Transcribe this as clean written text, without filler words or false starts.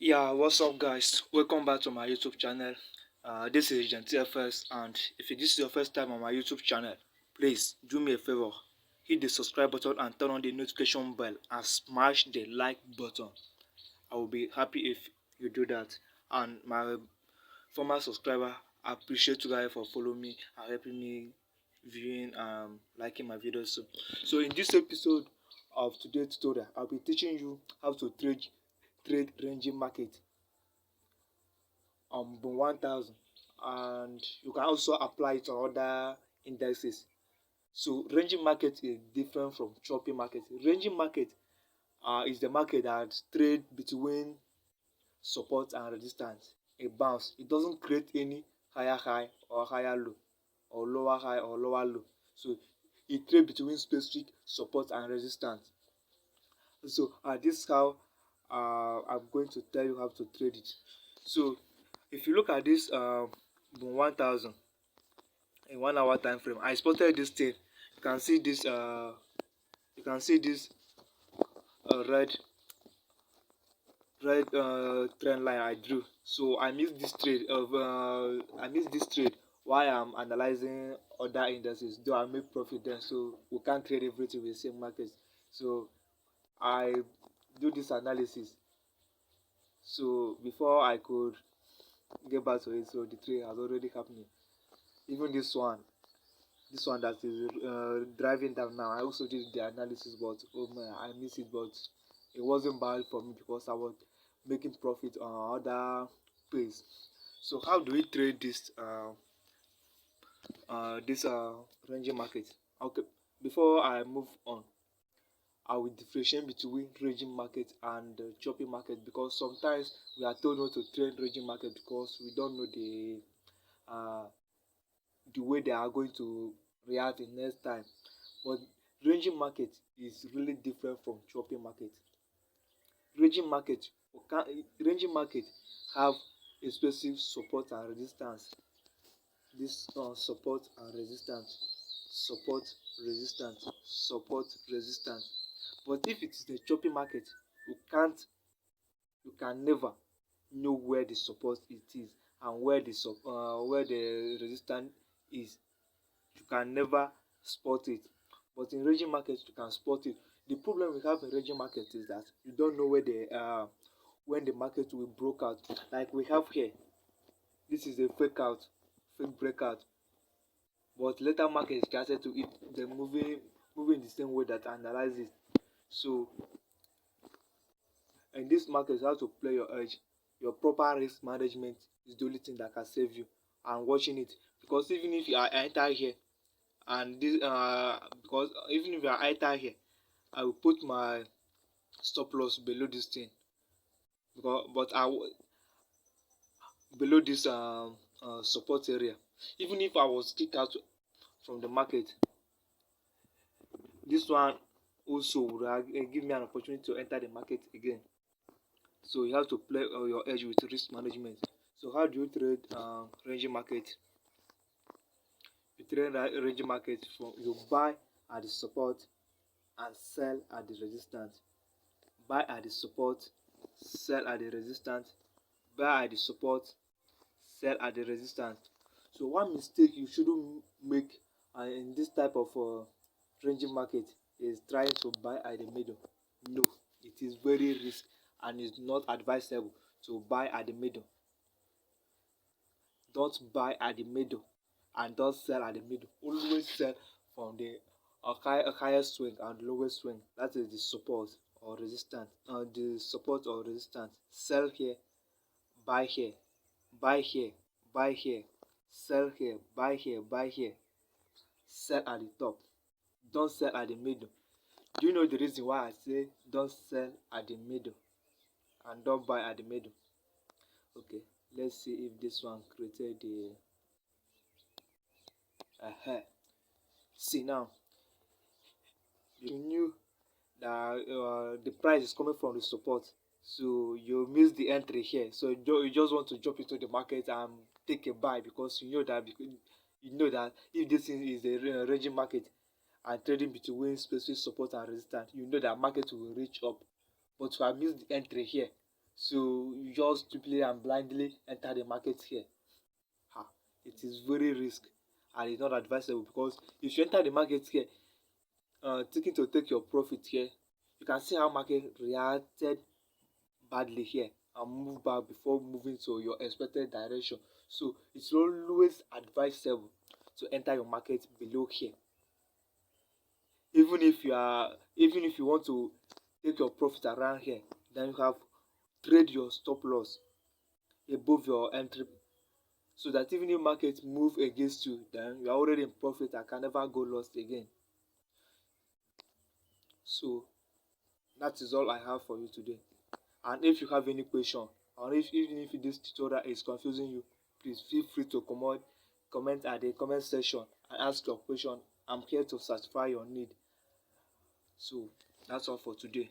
Yeah, what's up, guys? Welcome back to my YouTube channel. This is GentFS, and if this is your first time on my YouTube channel, please do me a favor, hit the subscribe button and turn on the notification bell and smash the like button. I will be happy if you do that. And my former subscriber, I appreciate you guys for following me and helping me viewing liking my videos. So in this episode of today's tutorial, I'll be teaching you how to trade ranging market Bond 1000, and you can also apply it on other indexes. So ranging market is different from choppy market. Ranging market is the market that trade between support and resistance. It bounce. It doesn't create any higher high or higher low or lower high or lower low. So it trade between specific support and resistance. So this is how I'm going to tell you how to trade it. So if you look at this 1000 in 1 hour time frame, I spotted this thing. You can see this red trend line I drew. So I missed this trade while I'm analyzing other indices, though I make profit then. So we can't trade everything with the same market. So I do this analysis. So before I could get back to it, so the trade has already happened. Even this one that is driving down now, I also did the analysis, but oh man, I missed it. But it wasn't bad for me because I was making profit on other pays. So how do we trade this ranging market? Okay, before I move on, I will differentiate between ranging market and choppy market, because sometimes we are told not to trade ranging market because we don't know uh, the way they are going to react in next time. But ranging market is really different from choppy market. Ranging market ranging market have a specific support and resistance. This support and resistance, support, resistance, support, resistance. But if it is the choppy market, you can't you can never know where the support it is and where the resistance is. You can never spot it. But in ranging market you can spot it. The problem we have in ranging market is that you don't know when the market will broke out. Like we have here, this is a fake breakout, but later market started to eat the moving the same way that analyzes. So in this market you have to play your edge. Your proper risk management is the only thing that can save you, and watching it, because even if you are enter here and this because even if you are enter here, I will put my stop loss below this thing, because but below this support area. Even if I was kicked out from the market, this one also would give me an opportunity to enter the market again. So you have to play your edge with risk management. So how do you trade ranging market? You trade ranging market from you buy at the support and sell at the resistance. Buy at the support, sell at the resistance. Buy at the support, sell at the resistance. So one mistake you shouldn't make in this type of ranging market is trying to buy at the middle. No, it is very risky and it's not advisable to buy at the middle. Don't buy at the middle and don't sell at the middle. Always sell from the highest swing and lowest swing. That is the support or resistance. The support or resistance. Sell here, buy here, buy here, buy here, sell here, buy here, buy here, sell at the top. Don't sell at the middle. Do you know the reason why I say don't sell at the middle and don't buy at the middle? Okay, let's see if this one created the see now, you knew that the price is coming from the support, so you miss the entry here. So you just want to jump into the market and take a buy, because you know that if this thing is a ranging market and trading between specific support and resistance, you know that market will reach up. But you have missed the entry here, So you just stupidly and blindly enter the market here. Ha, it is very risk and it's not advisable, because if you enter the market here thinking to take your profit here, you can see how market reacted badly here and move back before moving to your expected direction. So it's always advisable to enter your market below here. Even if you want to take your profit around here, then you have trade your stop loss above your entry, so that even if market move against you, then you are already in profit and can never go lost again. So that is all I have for you today. And if you have any question, or if even if this tutorial is confusing you, please feel free to comment at the comment section and ask your question. I'm here to satisfy your need. So that's all for today.